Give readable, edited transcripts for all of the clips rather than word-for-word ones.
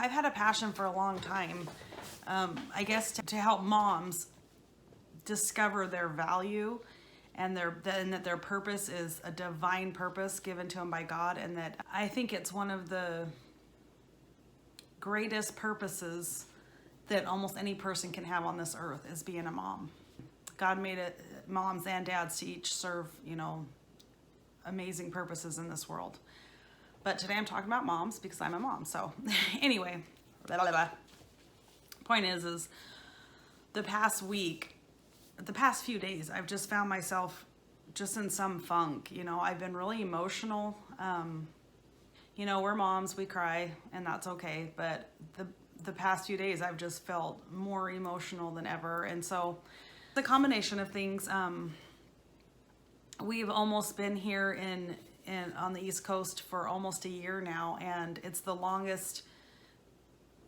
I've had a passion for a long time, I guess to help moms discover their value and that their purpose is a divine purpose given to them by God, and that I think it's one of the greatest purposes that almost any person can have on this earth is being a mom. God made it moms and dads to each serve, amazing purposes in this world. But today I'm talking about moms because I'm a mom. So anyway, point is the past few days, I've just found myself just in some funk. I've been really emotional. We're moms, we cry, and that's okay. But the past few days, I've just felt more emotional than ever. And so the combination of things, we've almost been here on the East Coast for almost a year now, and it's the longest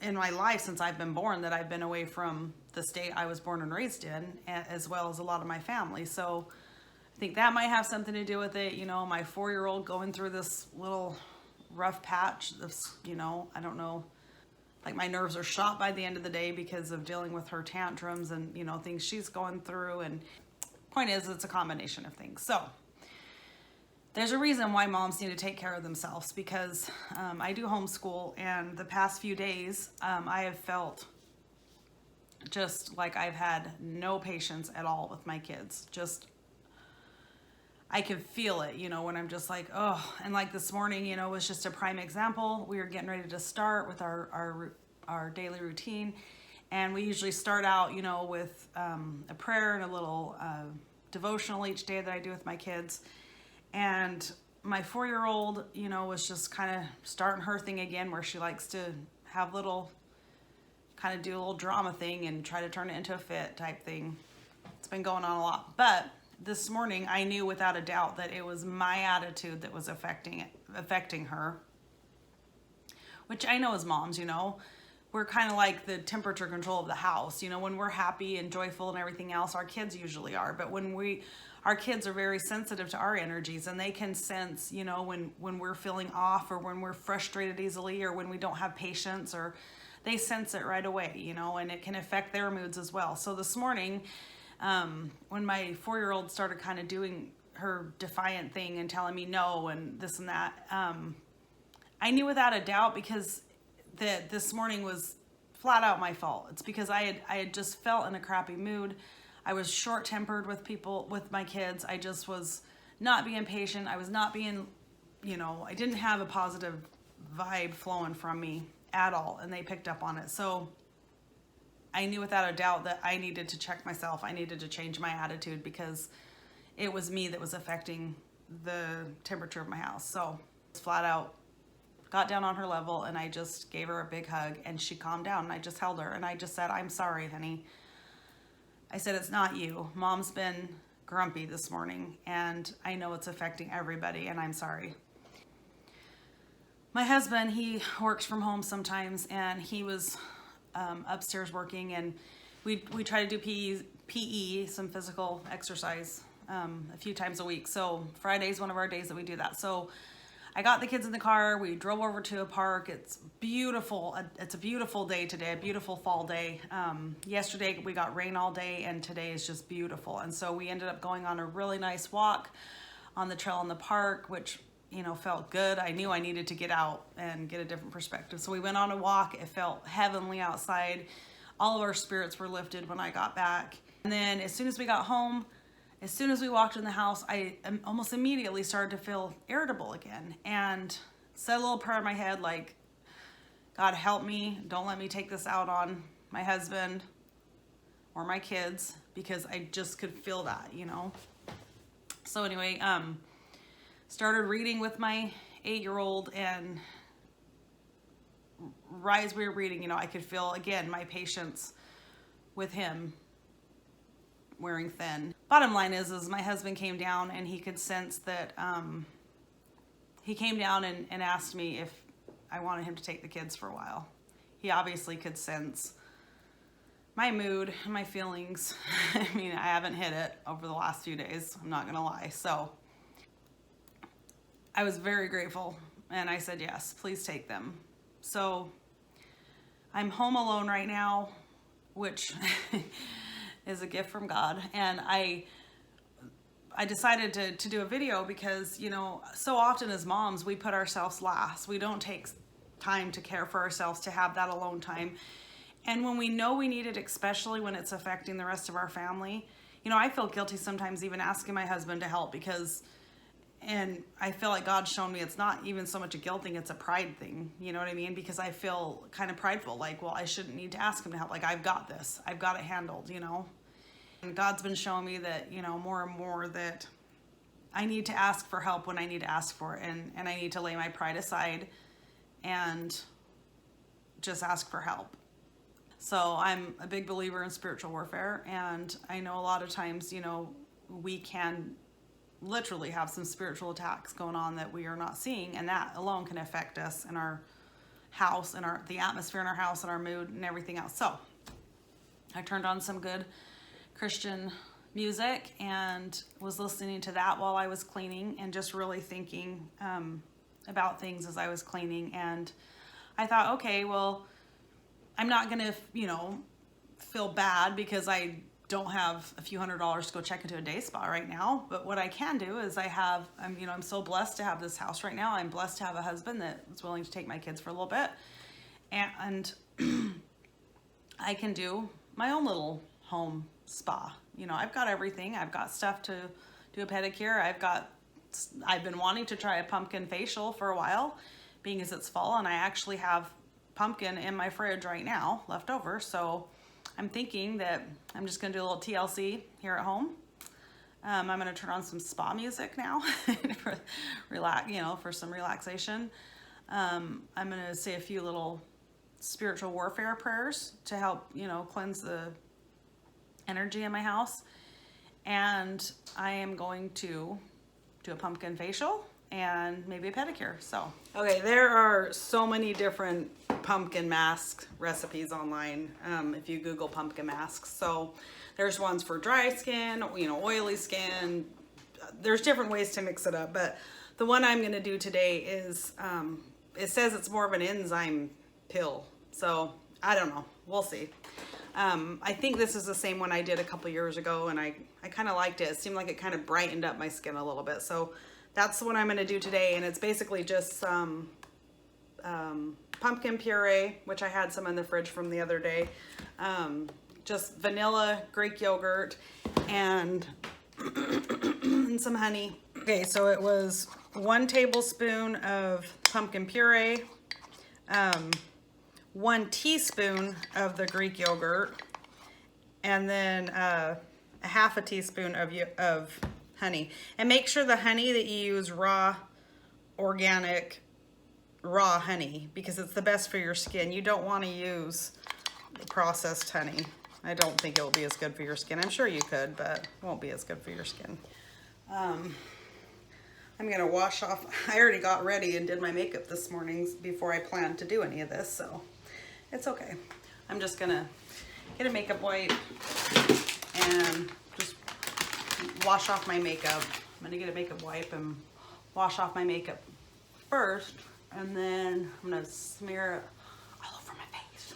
in my life since I've been born that I've been away from the state I was born and raised in, as well as a lot of my family. So I think that might have something to do with it. My 4-year-old going through this little rough patch of, I don't know, like my nerves are shot by the end of the day because of dealing with her tantrums and, things she's going through. And point is, it's a combination of things. So there's a reason why moms need to take care of themselves, because I do homeschool, and the past few days I have felt just like I've had no patience at all with my kids. I can feel it, when I'm just like, oh, and like this morning, was just a prime example. We were getting ready to start with our daily routine, and we usually start out, with a prayer and a little devotional each day that I do with my kids. And my 4-year-old, was just kind of starting her thing again, where she likes to have do a little drama thing and try to turn it into a fit type thing. It's been going on a lot. But this morning, I knew without a doubt that it was my attitude that was affecting her, which I know as moms, we're kind of like the temperature control of the house. When we're happy and joyful and everything else, our kids usually are. But our kids are very sensitive to our energies, and they can sense, when we're feeling off, or when we're frustrated easily, or when we don't have patience, or they sense it right away, and it can affect their moods as well. So this morning, when my 4-year-old started kind of doing her defiant thing and telling me no and this and that, I knew without a doubt, because this morning was flat out my fault. It's because I had just felt in a crappy mood. I was short-tempered with my kids. I just was not being patient. I was not being, I didn't have a positive vibe flowing from me at all, and they picked up on it. So I knew without a doubt that I needed to check myself. I needed to change my attitude, because it was me that was affecting the temperature of my house. So flat out got down on her level, and I just gave her a big hug, and she calmed down, and I just held her, and I just said, "I'm sorry, honey." I said, "It's not you. Mom's been grumpy this morning, and I know it's affecting everybody, and I'm sorry." My husband, he works from home sometimes, and he was upstairs working, and we try to do PE, some physical exercise, a few times a week. So Friday's one of our days that we do that. So I got the kids in the car. We drove over to a park. It's beautiful. It's a beautiful day today, a beautiful fall day. Yesterday we got rain all day, and today is just beautiful. And so we ended up going on a really nice walk on the trail in the park, which, felt good. I knew I needed to get out and get a different perspective. So we went on a walk. It felt heavenly outside. All of our spirits were lifted when I got back. And then as soon as we got home, as soon as we walked in the house, I almost immediately started to feel irritable again, and said a little prayer in my head like, "God, help me. Don't let me take this out on my husband or my kids," because I just could feel that, So anyway, started reading with my 8-year-old, and right as we were reading, I could feel again my patience with him wearing thin. Bottom line is my husband came down, and he could sense that, he came down and asked me if I wanted him to take the kids for a while. He obviously could sense my mood and my feelings. I mean, I haven't hit it over the last few days, I'm not gonna lie. So I was very grateful, and I said, yes, please take them. So I'm home alone right now, which is a gift from God. And I decided to do a video because, you know, so often as moms, we put ourselves last. We don't take time to care for ourselves, to have that alone time. And when we know we need it, especially when it's affecting the rest of our family, you know, I feel guilty sometimes even asking my husband to help because, and I feel like God's shown me it's not even so much a guilt thing, it's a pride thing. You know what I mean? Because I feel kind of prideful, like, well, I shouldn't need to ask him to help. Like, I've got this. I've got it handled, you know? And God's been showing me that, you know, more and more that I need to ask for help when I need to ask for it. And I need to lay my pride aside and just ask for help. So I'm a big believer in spiritual warfare. And I know a lot of times, you know, we can literally have some spiritual attacks going on that we are not seeing, and that alone can affect us and our house and the atmosphere in our house and our mood and everything else. So I turned on some good Christian music and was listening to that while I was cleaning and just really thinking about things as I was cleaning. And I thought, okay, well, I'm not gonna, you know, feel bad because I don't have a few $100s to go check into a day spa right now. But what I can do is I'm so blessed to have this house right now. I'm blessed to have a husband that's willing to take my kids for a little bit. And I can do my own little home spa. You know, I've got everything. I've got stuff to do a pedicure. I've been wanting to try a pumpkin facial for a while, being as it's fall, and I actually have pumpkin in my fridge right now left over. So I'm thinking that I'm just gonna do a little TLC here at home. I'm gonna turn on some spa music now for some relaxation. I'm gonna say a few little spiritual warfare prayers to help, you know, cleanse the energy in my house. And I am going to do a pumpkin facial and maybe a pedicure. So, okay, there are so many different pumpkin mask recipes online if you Google pumpkin masks. So there's ones for dry skin, you know, oily skin. There's different ways to mix it up, but the one I'm going to do today is it says it's more of an enzyme pill. So I don't know. We'll see. I think this is the same one I did a couple years ago, and I kind of liked it. It seemed like it kind of brightened up my skin a little bit. So that's what I'm going to do today, and it's basically just some pumpkin puree, which I had some in the fridge from the other day, just vanilla, Greek yogurt, and some honey. Okay, so it was 1 tablespoon of pumpkin puree, 1 teaspoon of the Greek yogurt, and then a half a teaspoon of honey. And make sure the honey that you use raw, organic, raw honey, because it's the best for your skin. You don't want to use processed honey. I don't think it will be as good for your skin. I'm sure you could, but it won't be as good for your skin. I'm gonna wash off. I already got ready and did my makeup this morning before I planned to do any of this, so it's okay. I'm just gonna get a makeup wipe and just wash off my makeup. I'm gonna get a makeup wipe and wash off my makeup first, and then I'm gonna smear it all over my face.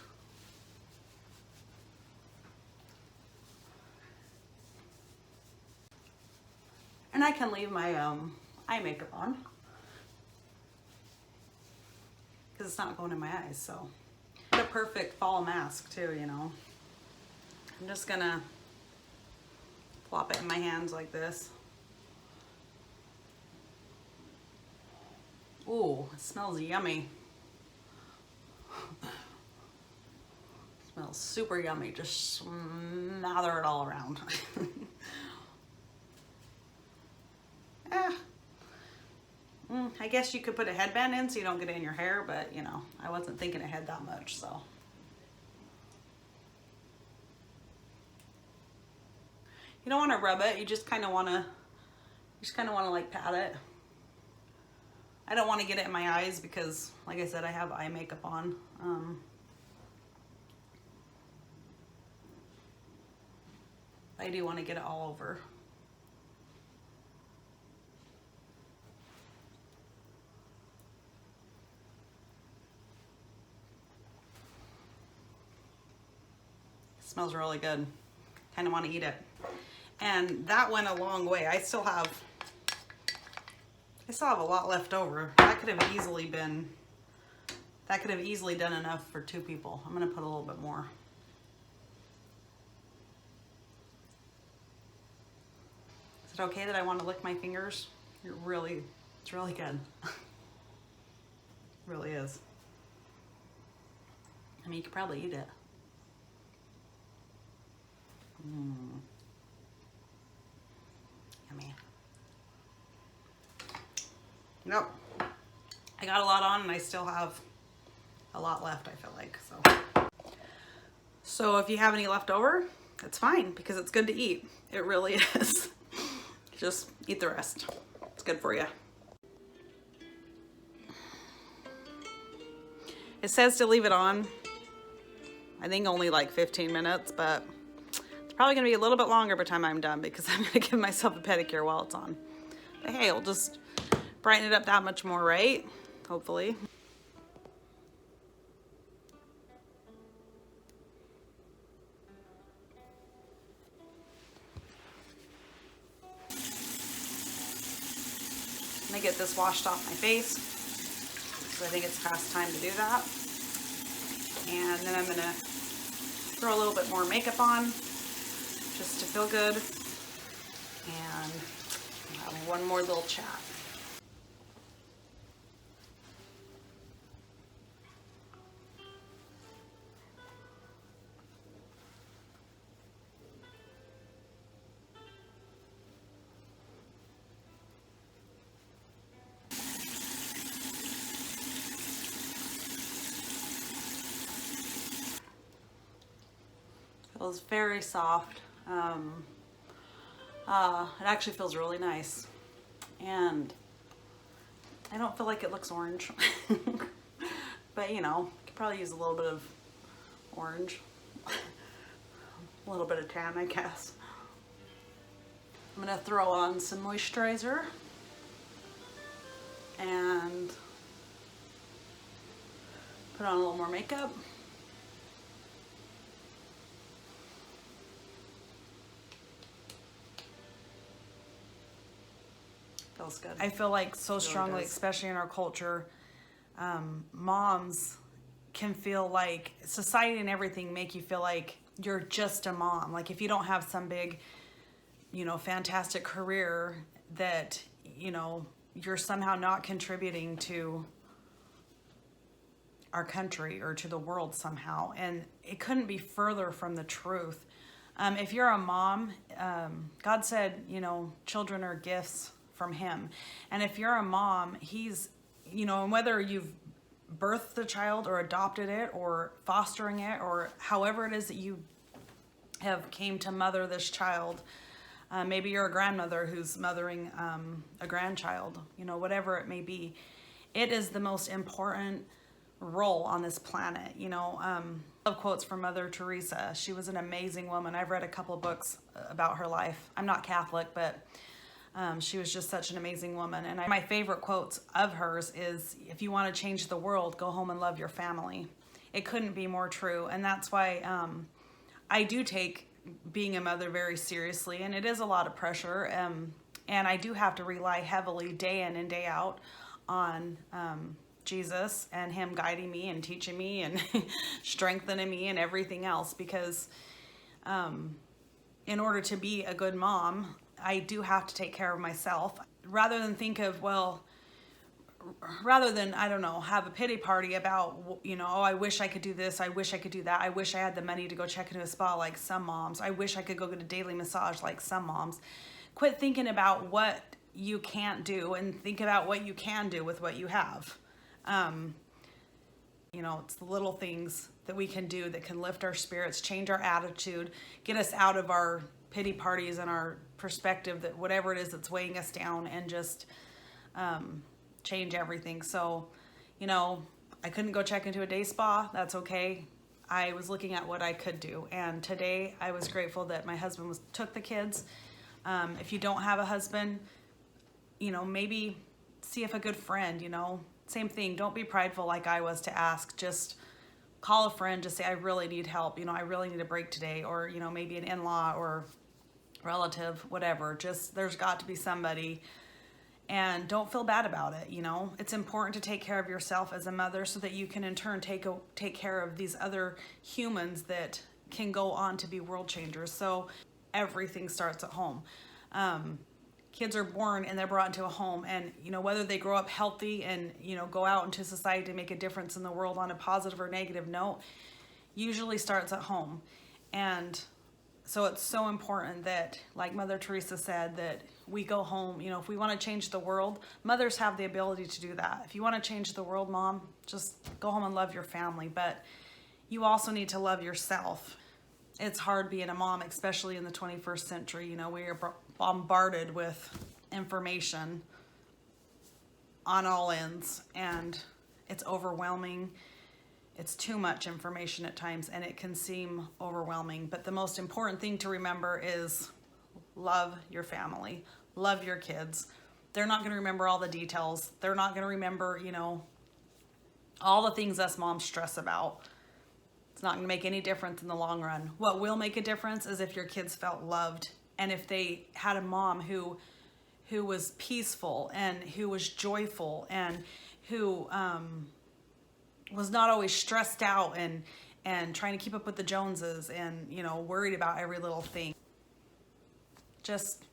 And I can leave my eye makeup on because it's not going in my eyes. So what a perfect fall mask too, you know. I'm just gonna plop it in my hands like this. Ooh, it smells yummy. It smells super yummy. Just smother it all around. I guess you could put a headband in so you don't get it in your hair, but you know, I wasn't thinking ahead that much, so. You don't want to rub it, you just kind of want to like pat it. I don't want to get it in my eyes because, like I said, I have eye makeup on. I do want to get it all over. Smells really good. Kind of want to eat it. And that went a long way. I still have a lot left over. That could have easily done enough for 2 people. I'm gonna put a little bit more. Is it okay that I want to lick my fingers? It's really good. It really is. I mean, you could probably eat it. Yummy. Nope. I got a lot on and I still have a lot left, I feel like. So if you have any left over, it's fine because it's good to eat. It really is. Just eat the rest. It's good for you. It says to leave it on, I think only like 15 minutes, but it's probably gonna be a little bit longer by the time I'm done because I'm gonna give myself a pedicure while it's on. But hey, it'll just brighten it up that much more, right? Hopefully. I'm gonna get this washed off my face. So I think it's past time to do that. And then I'm gonna throw a little bit more makeup on just to feel good. And have one more little chat. Feels very soft. It actually feels really nice. And I don't feel like it looks orange. But you know, could probably use a little bit of orange. A little bit of tan, I guess. I'm gonna throw on some moisturizer. And put on a little more makeup. Feels good. I feel like so strongly, especially in our culture, moms can feel like society and everything make you feel like you're just a mom. Like if you don't have some big, you know, fantastic career that, you know, you're somehow not contributing to our country or to the world somehow. And it couldn't be further from the truth. If you're a mom, God said, you know, children are gifts from him. And if you're a mom, he's, you know, and whether you've birthed the child or adopted it or fostering it or however it is that you have came to mother this child, maybe you're a grandmother who's mothering a grandchild, you know, whatever it may be, it is the most important role on this planet. You know, I love quotes from Mother Teresa. She was an amazing woman. I've read a couple of books about her life. I'm not Catholic, but she was just such an amazing woman. And my favorite quotes of hers is, if you want to change the world, go home and love your family. It couldn't be more true. And that's why I do take being a mother very seriously. And it is a lot of pressure. And I do have to rely heavily day in and day out on Jesus and him guiding me and teaching me and strengthening me and everything else. Because in order to be a good mom, I do have to take care of myself. Rather than think of, well, rather than, I don't know, have a pity party about, you know, oh, I wish I could do this, I wish I could do that, I wish I had the money to go check into a spa like some moms, I wish I could go get a daily massage like some moms. Quit thinking about what you can't do and think about what you can do with what you have. You know, it's the little things that we can do that can lift our spirits, change our attitude, get us out of our pity parties and our perspective that whatever it is that's weighing us down, and just change everything. So, you know, I couldn't go check into a day spa. That's okay. I was looking at what I could do. And today I was grateful that my husband took the kids. If you don't have a husband, you know, maybe see if a good friend, you know, same thing. Don't be prideful like I was to ask. Just call a friend, just say, I really need help. You know, I really need a break today. Or, you know, maybe an in-law or relative, whatever. Just, there's got to be somebody. And don't feel bad about it. You know, it's important to take care of yourself as a mother so that you can in turn take care of these other humans that can go on to be world changers. So everything starts at home. Kids are born and they're brought into a home, and you know, whether they grow up healthy and, you know, go out into society to make a difference in the world on a positive or negative note, usually starts at home. And so it's so important that, like Mother Teresa said, that we go home. You know, if we want to change the world, mothers have the ability to do that. If you want to change the world, mom, just go home and love your family. But you also need to love yourself. It's hard being a mom, especially in the 21st century. You know, we are bombarded with information on all ends, and it's overwhelming. It's too much information at times, and it can seem overwhelming. But the most important thing to remember is love your family, love your kids. They're not going to remember all the details. They're not going to remember, you know, all the things us moms stress about. It's not going to make any difference in the long run. What will make a difference is if your kids felt loved, and if they had a mom who was peaceful and who was joyful and who was not always stressed out and trying to keep up with the Joneses and, you know, worried about every little thing. Just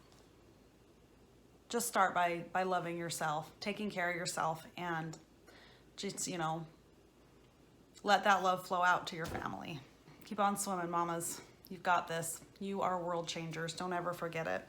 start by loving yourself, taking care of yourself, and just, you know, let that love flow out to your family. Keep on swimming, mamas. You've got this. You are world changers. Don't ever forget it.